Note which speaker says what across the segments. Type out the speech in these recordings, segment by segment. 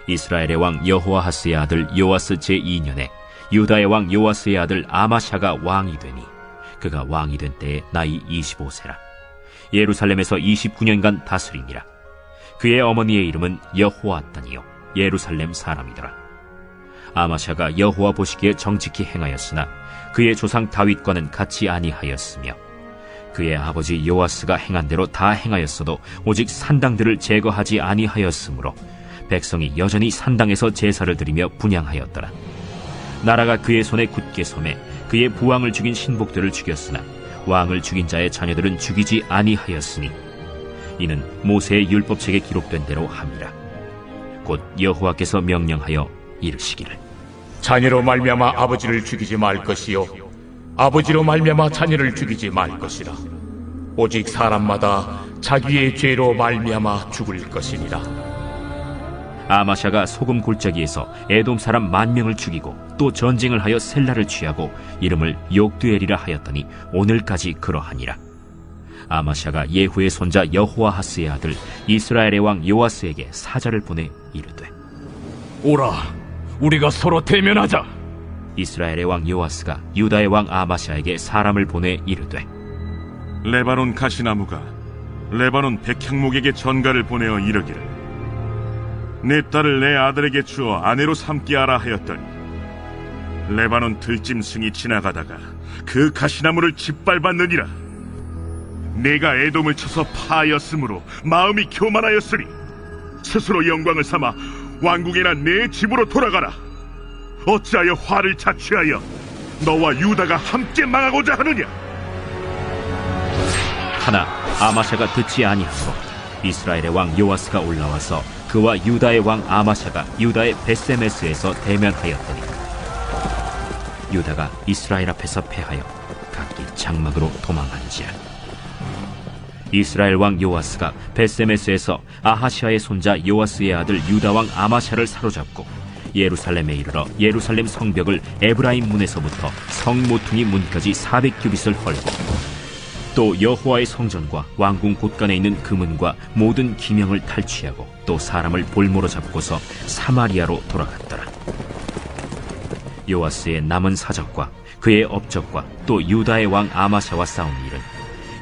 Speaker 1: 이스라엘의 왕 여호아하스의 아들 요아스 제2년에 유다의 왕 요아스의 아들 아마샤가 왕이 되니 그가 왕이 된 때에 나이 25세라. 예루살렘에서 29년간 다스리니라. 그의 어머니의 이름은 여호아단이요 예루살렘 사람이더라. 아마샤가 여호와 보시기에 정직히 행하였으나 그의 조상 다윗과는 같이 아니하였으며 그의 아버지 요아스가 행한 대로 다 행하였어도 오직 산당들을 제거하지 아니하였으므로 백성이 여전히 산당에서 제사를 드리며 분향하였더라. 나라가 그의 손에 굳게 섬에 그의 부왕을 죽인 신복들을 죽였으나 왕을 죽인 자의 자녀들은 죽이지 아니하였으니 이는 모세의 율법책에 기록된 대로 함이라. 곧 여호와께서 명령하여 이르시기를
Speaker 2: 자녀로 말미암아 아버지를 죽이지 말 것이요 아버지로 말미암아 자녀를 죽이지 말 것이라. 오직 사람마다 자기의 죄로 말미암아 죽을 것이니라.
Speaker 1: 아마샤가 소금 골짜기에서 에돔 사람 10,000명을 죽이고 또 전쟁을 하여 셀라를 취하고 이름을 욕두엘이라 하였더니 오늘까지 그러하니라. 아마샤가 예후의 손자 여호아하스의 아들 이스라엘의 왕 요아스에게 사자를 보내 이르되
Speaker 3: 오라, 우리가 서로 대면하자.
Speaker 1: 이스라엘의 왕 요아스가 유다의 왕 아마샤에게 사람을 보내 이르되
Speaker 4: 레바논 가시나무가 레바논 백향목에게 전가를 보내어 이르기를 내 딸을 내 아들에게 주어 아내로 삼게 하라 하였더니 레바논 들짐승이 지나가다가 그 가시나무를 짓밟았느니라. 내가 에돔을 쳐서 파하였으므로 마음이 교만하였으니 스스로 영광을 삼아 왕궁이나 내 집으로 돌아가라. 어찌하여 화를 자취하여 너와 유다가 함께 망하고자 하느냐.
Speaker 1: 하나 아마샤가 듣지 아니하고 이스라엘의 왕 요아스가 올라와서 그와 유다의 왕 아마샤가 유다의 베세메스에서 대면하였더니 유다가 이스라엘 앞에서 패하여 각기 장막으로 도망한지라. 이스라엘 왕 요아스가 베세메스에서 아하시아의 손자 요아스의 아들 유다 왕 아마샤를 사로잡고 예루살렘에 이르러 예루살렘 성벽을 에브라임 문에서부터 성 모퉁이 문까지 400규빗을 헐고 또 여호와의 성전과 왕궁 곳간에 있는 금은과 모든 기명을 탈취하고 또 사람을 볼모로 잡고서 사마리아로 돌아갔더라. 요아스의 남은 사적과 그의 업적과 또 유다의 왕 아마샤와 싸운 일은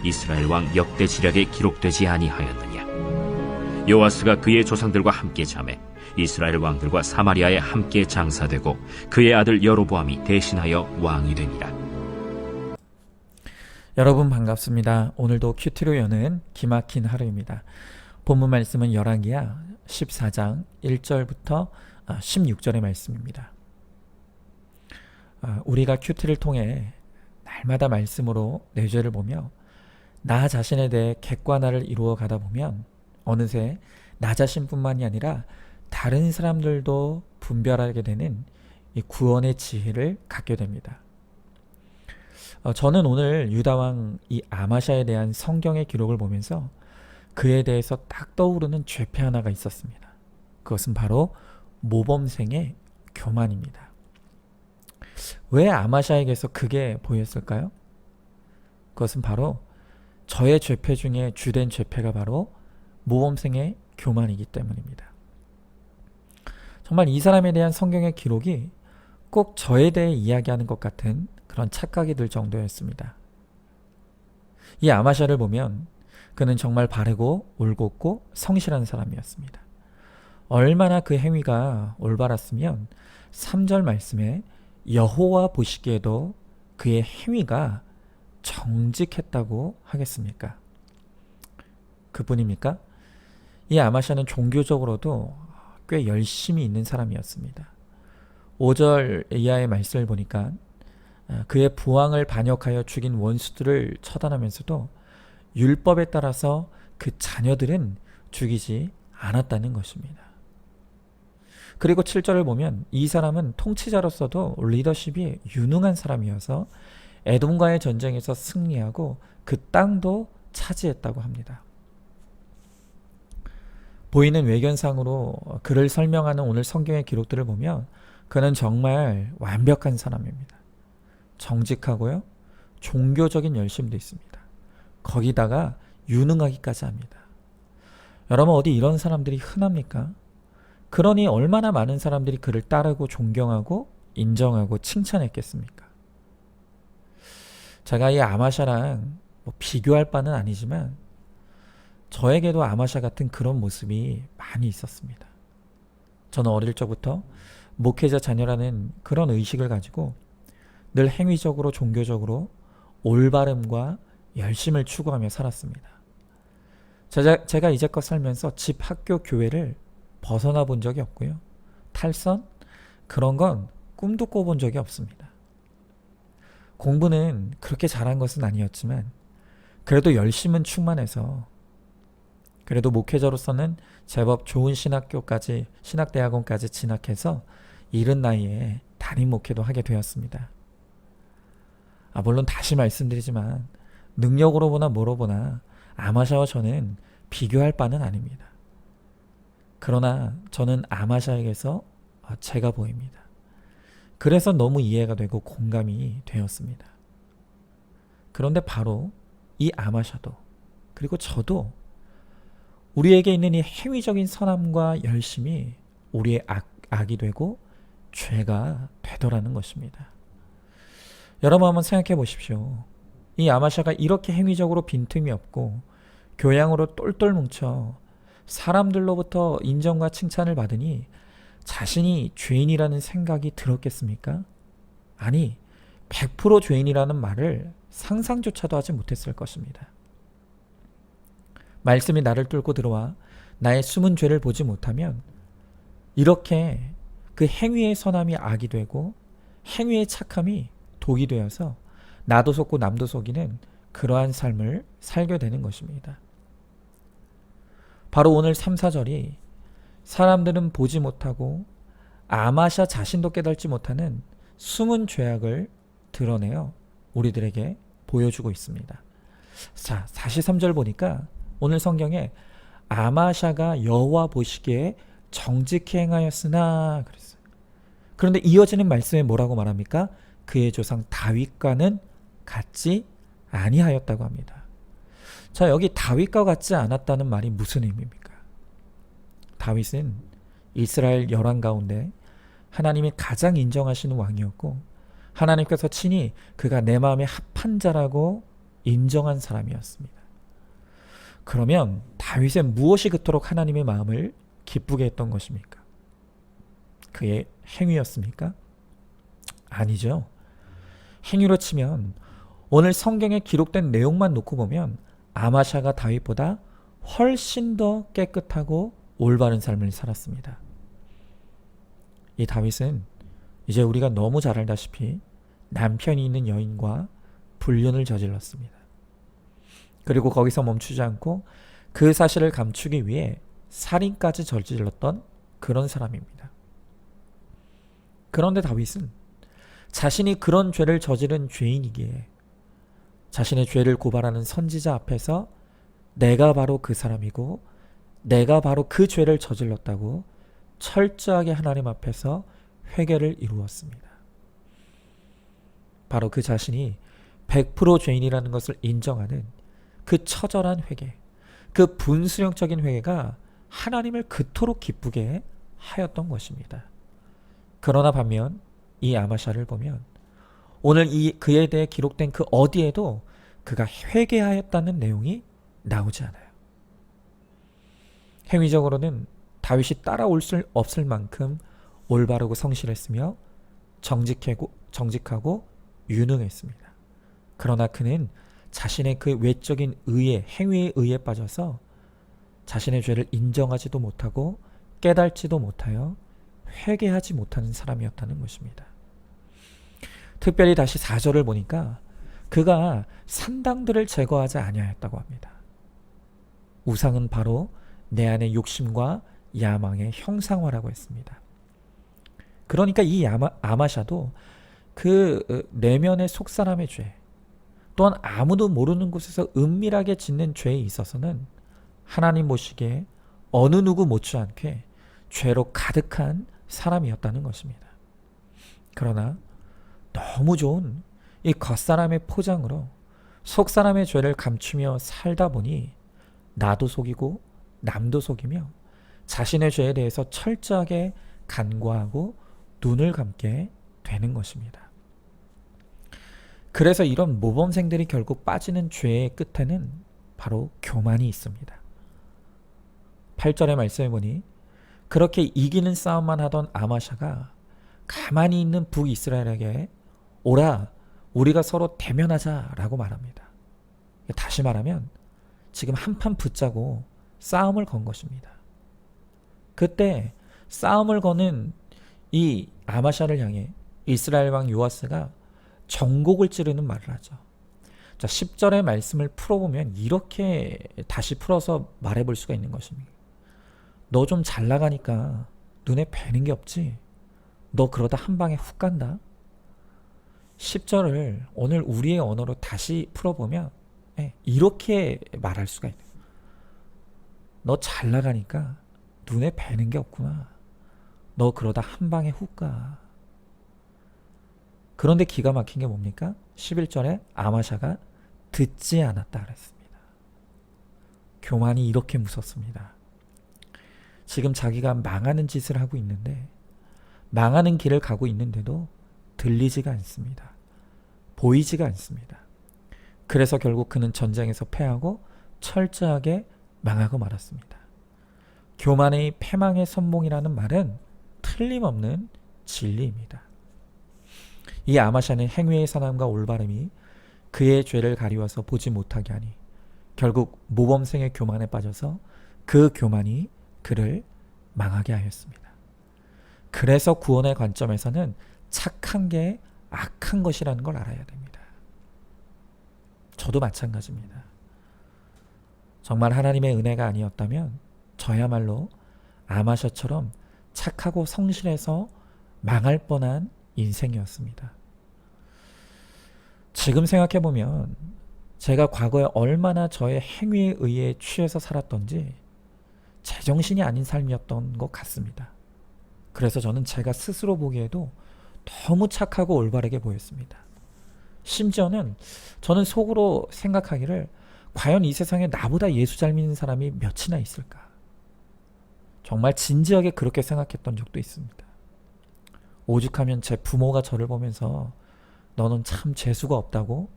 Speaker 1: 이스라엘 왕 역대 지략에 기록되지 아니하였느냐. 요아스가 그의 조상들과 함께 잠에 이스라엘 왕들과 사마리아에 함께 장사되고 그의 아들 여로보암이 대신하여 왕이 되니라.
Speaker 5: 여러분 반갑습니다. 오늘도 큐티로 여는 기막힌 하루입니다. 본문 말씀은 열왕기하 14장 1절부터 16절의 말씀입니다. 우리가 큐티를 통해 날마다 말씀으로 내 죄를 보며 나 자신에 대해 객관화를 이루어 가다 보면 어느새 나 자신뿐만이 아니라 다른 사람들도 분별하게 되는 이 구원의 지혜를 갖게 됩니다. 저는 오늘 유다왕 이 아마샤에 대한 성경의 기록을 보면서 그에 대해서 딱 떠오르는 죄패 하나가 있었습니다. 그것은 바로 모범생의 교만입니다. 왜 아마샤에게서 그게 보였을까요? 그것은 바로 저의 죄패 중에 주된 죄패가 바로 모범생의 교만이기 때문입니다. 정말 이 사람에 대한 성경의 기록이 꼭 저에 대해 이야기하는 것 같은 그런 착각이 들 정도였습니다. 이 아마샤를 보면 그는 정말 바르고 올곧고 성실한 사람이었습니다. 얼마나 그 행위가 올바랐으면 3절 말씀에 여호와 보시기에도 그의 행위가 정직했다고 하겠습니까? 그뿐입니까? 이 아마샤는 종교적으로도 꽤 열심히 있는 사람이었습니다. 5절 이하의 말씀을 보니까 그의 부왕을 반역하여 죽인 원수들을 처단하면서도 율법에 따라서 그 자녀들은 죽이지 않았다는 것입니다. 그리고 7절을 보면 이 사람은 통치자로서도 리더십이 유능한 사람이어서 에돔과의 전쟁에서 승리하고 그 땅도 차지했다고 합니다. 보이는 외견상으로 그를 설명하는 오늘 성경의 기록들을 보면 그는 정말 완벽한 사람입니다. 정직하고요, 종교적인 열심도 있습니다. 거기다가 유능하기까지 합니다. 여러분 어디 이런 사람들이 흔합니까? 그러니 얼마나 많은 사람들이 그를 따르고 존경하고 인정하고 칭찬했겠습니까? 제가 이 아마샤랑 뭐 비교할 바는 아니지만 저에게도 아마샤 같은 그런 모습이 많이 있었습니다. 저는 어릴 적부터 목회자 자녀라는 그런 의식을 가지고 늘 행위적으로 종교적으로 올바름과 열심을 추구하며 살았습니다. 제가 이제껏 살면서 집, 학교, 교회를 벗어나 본 적이 없고요. 탈선? 그런 건 꿈도 꿔본 적이 없습니다. 공부는 그렇게 잘한 것은 아니었지만 그래도 열심은 충만해서 그래도 목회자로서는 제법 좋은 신학대학원까지 진학해서 이른 나이에 담임 목회도 하게 되었습니다. 물론 다시 말씀드리지만 능력으로 보나 뭐로 보나 아마샤와 저는 비교할 바는 아닙니다. 그러나 저는 아마샤에게서 제가 보입니다. 그래서 너무 이해가 되고 공감이 되었습니다. 그런데 바로 이 아마샤도 그리고 저도 우리에게 있는 이 행위적인 선함과 열심이 우리의 악이 되고 죄가 되더라는 것입니다. 여러분 한번 생각해 보십시오. 이 아마샤가 이렇게 행위적으로 빈틈이 없고 교양으로 똘똘 뭉쳐 사람들로부터 인정과 칭찬을 받으니 자신이 죄인이라는 생각이 들었겠습니까? 아니, 100% 죄인이라는 말을 상상조차도 하지 못했을 것입니다. 말씀이 나를 뚫고 들어와 나의 숨은 죄를 보지 못하면 이렇게 그 행위의 선함이 악이 되고 행위의 착함이 독이 되어서 나도 속고 남도 속이는 그러한 삶을 살게 되는 것입니다. 바로 오늘 3, 4절이 사람들은 보지 못하고 아마샤 자신도 깨닫지 못하는 숨은 죄악을 드러내어 우리들에게 보여주고 있습니다. 자, 43절 보니까 오늘 성경에 아마샤가 여호와 보시기에 정직히 행하였으나 그랬어요. 그런데 이어지는 말씀에 뭐라고 말합니까? 그의 조상 다윗과는 같지 아니하였다고 합니다. 자, 여기 다윗과 같지 않았다는 말이 무슨 의미입니까? 다윗은 이스라엘 열왕 가운데 하나님이 가장 인정하시는 왕이었고 하나님께서 친히 그가 내 마음에 합한 자라고 인정한 사람이었습니다. 그러면 다윗의 무엇이 그토록 하나님의 마음을 기쁘게 했던 것입니까? 그의 행위였습니까? 아니죠. 행위로 치면 오늘 성경에 기록된 내용만 놓고 보면 아마샤가 다윗보다 훨씬 더 깨끗하고 올바른 삶을 살았습니다. 이 다윗은 이제 우리가 너무 잘 알다시피 남편이 있는 여인과 불륜을 저질렀습니다. 그리고 거기서 멈추지 않고 그 사실을 감추기 위해 살인까지 저질렀던 그런 사람입니다. 그런데 다윗은 자신이 그런 죄를 저지른 죄인이기에 자신의 죄를 고발하는 선지자 앞에서 내가 바로 그 사람이고 내가 바로 그 죄를 저질렀다고 철저하게 하나님 앞에서 회개를 이루었습니다. 바로 그 자신이 100% 죄인이라는 것을 인정하는 그 처절한 회개, 그 분수령적인 회개가 하나님을 그토록 기쁘게 하였던 것입니다. 그러나 반면 이 아마샤를 보면 오늘 그에 대해 기록된 그 어디에도 그가 회개하였다는 내용이 나오지 않아요. 행위적으로는 다윗이 따라올 수 없을 만큼 올바르고 성실했으며 정직하고 유능했습니다. 그러나 그는 자신의 그 외적인 의에, 행위의 의에 빠져서 자신의 죄를 인정하지도 못하고 깨닫지도 못하여 회개하지 못하는 사람이었다는 것입니다. 특별히 다시 4절을 보니까 그가 산당들을 제거하지 아니하였다고 합니다. 우상은 바로 내 안의 욕심과 야망의 형상화라고 했습니다. 그러니까 이 아마샤도 그 내면의 속사람의 죄, 또한 아무도 모르는 곳에서 은밀하게 짓는 죄에 있어서는 하나님 보시기에 어느 누구 못지않게 죄로 가득한 사람이었다는 것입니다. 그러나 너무 좋은 이 겉사람의 포장으로 속사람의 죄를 감추며 살다 보니 나도 속이고 남도 속이며 자신의 죄에 대해서 철저하게 간과하고 눈을 감게 되는 것입니다. 그래서 이런 모범생들이 결국 빠지는 죄의 끝에는 바로 교만이 있습니다. 8절의 말씀에 보니 그렇게 이기는 싸움만 하던 아마샤가 가만히 있는 북이스라엘에게 오라 우리가 서로 대면하자 라고 말합니다. 다시 말하면 지금 한판 붙자고 싸움을 건 것입니다. 그때 싸움을 거는 이 아마샤를 향해 이스라엘 왕 요아스가 정곡을 찌르는 말을 하죠. 자, 10절의 말씀을 풀어보면 이렇게 다시 풀어서 말해볼 수가 있는 것입니다. 너 좀 잘 나가니까 눈에 뵈는 게 없지? 너 그러다 한 방에 훅 간다? 10절을 오늘 우리의 언어로 다시 풀어보면 이렇게 말할 수가 있는 거예요. 너 잘 나가니까 눈에 뵈는 게 없구나. 너 그러다 한 방에 훅 가. 그런데 기가 막힌 게 뭡니까? 11절에 아마샤가 듣지 않았다 그랬습니다. 교만이 이렇게 무섭습니다. 지금 자기가 망하는 짓을 하고 있는데 망하는 길을 가고 있는데도 들리지가 않습니다. 보이지가 않습니다. 그래서 결국 그는 전쟁에서 패하고 철저하게 망하고 말았습니다. 교만의 패망의 선봉이라는 말은 틀림없는 진리입니다. 이 아마샤는 행위의 선함과 올바름이 그의 죄를 가리워서 보지 못하게 하니 결국 모범생의 교만에 빠져서 그 교만이 그를 망하게 하였습니다. 그래서 구원의 관점에서는 착한 게 악한 것이라는 걸 알아야 됩니다. 저도 마찬가지입니다. 정말 하나님의 은혜가 아니었다면 저야말로 아마샤처럼 착하고 성실해서 망할 뻔한 인생이었습니다. 지금 생각해보면 제가 과거에 얼마나 저의 행위에 의해 취해서 살았던지 제정신이 아닌 삶이었던 것 같습니다. 그래서 저는 제가 스스로 보기에도 너무 착하고 올바르게 보였습니다. 심지어는 저는 속으로 생각하기를 과연 이 세상에 나보다 예수 잘 믿는 사람이 몇이나 있을까? 정말 진지하게 그렇게 생각했던 적도 있습니다. 오죽하면 제 부모가 저를 보면서 너는 참 재수가 없다고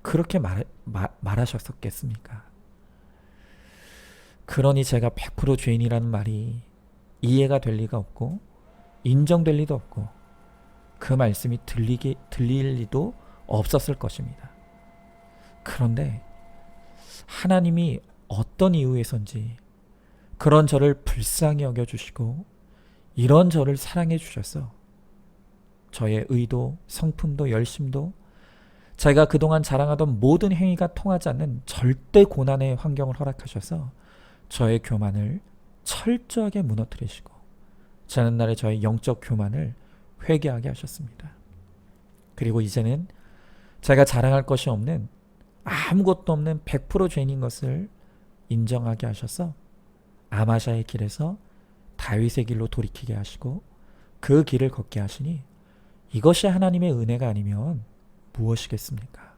Speaker 5: 그렇게 말하셨었겠습니까? 그러니 제가 100% 죄인이라는 말이 이해가 될 리가 없고 인정될 리도 없고 그 말씀이 들릴 리도 없었을 것입니다. 그런데 하나님이 어떤 이유에선지 그런 저를 불쌍히 여겨주시고 이런 저를 사랑해 주셔서 저의 의도, 성품도, 열심도 제가 그동안 자랑하던 모든 행위가 통하지 않는 절대 고난의 환경을 허락하셔서 저의 교만을 철저하게 무너뜨리시고 지난날의 저의 영적 교만을 회개하게 하셨습니다. 그리고 이제는 제가 자랑할 것이 없는 아무것도 없는 100% 죄인인 것을 인정하게 하셔서 아마샤의 길에서 다윗의 길로 돌이키게 하시고 그 길을 걷게 하시니 이것이 하나님의 은혜가 아니면 무엇이겠습니까?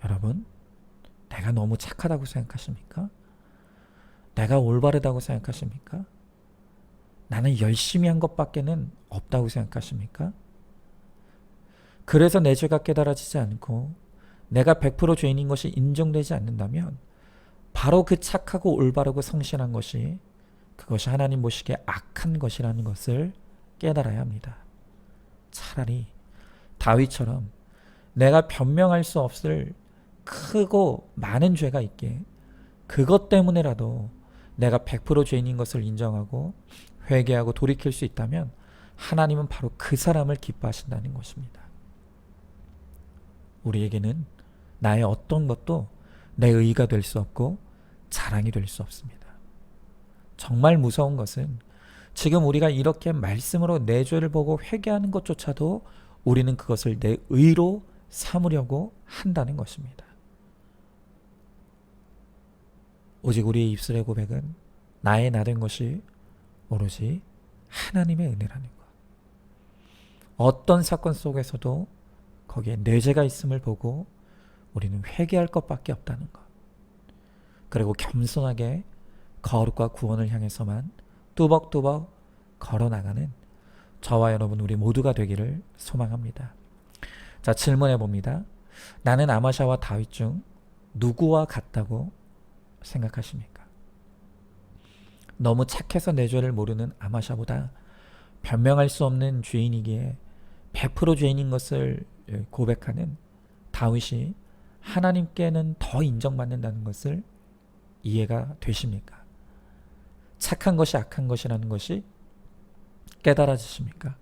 Speaker 5: 여러분, 내가 너무 착하다고 생각하십니까? 내가 올바르다고 생각하십니까? 나는 열심히 한 것밖에는 없다고 생각하십니까? 그래서 내 죄가 깨달아지지 않고 내가 100% 죄인인 것이 인정되지 않는다면 바로 그 착하고 올바르고 성실한 것이 그것이 하나님 보시기에 악한 것이라는 것을 깨달아야 합니다. 차라리 다윗처럼 내가 변명할 수 없을 크고 많은 죄가 있게 그것 때문에라도 내가 100% 죄인인 것을 인정하고 회개하고 돌이킬 수 있다면 하나님은 바로 그 사람을 기뻐하신다는 것입니다. 우리에게는 나의 어떤 것도 내 의가 될 수 없고 자랑이 될 수 없습니다. 정말 무서운 것은 지금 우리가 이렇게 말씀으로 내 죄를 보고 회개하는 것조차도 우리는 그것을 내 의로 삼으려고 한다는 것입니다. 오직 우리의 입술의 고백은 나의 나 된 것이 오로지 하나님의 은혜라는 것. 어떤 사건 속에서도 거기에 내 죄가 있음을 보고 우리는 회개할 것밖에 없다는 것. 그리고 겸손하게 거룩과 구원을 향해서만 뚜벅뚜벅 걸어나가는 저와 여러분 우리 모두가 되기를 소망합니다. 자, 질문해 봅니다. 나는 아마샤와 다윗 중 누구와 같다고 생각하십니까? 너무 착해서 내 죄를 모르는 아마샤보다 변명할 수 없는 죄인이기에 100% 죄인인 것을 고백하는 다윗이 하나님께는 더 인정받는다는 것을 이해가 되십니까? 착한 것이 악한 것이라는 것이 깨달아지십니까?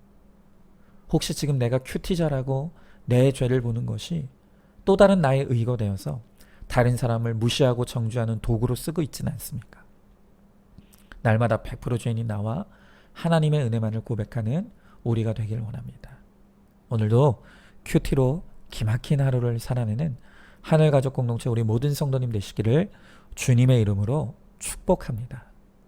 Speaker 5: 혹시 지금 내가 큐티자라고 내 죄를 보는 것이 또 다른 나의 의가 되어서 다른 사람을 무시하고 정죄하는 도구로 쓰고 있지는 않습니까? 날마다 100% 죄인이 나와 하나님의 은혜만을 고백하는 우리가 되길 원합니다. 오늘도 큐티로 기막힌 하루를 살아내는 하늘가족 공동체 우리 모든 성도님 되시기를 주님의 이름으로 축복합니다.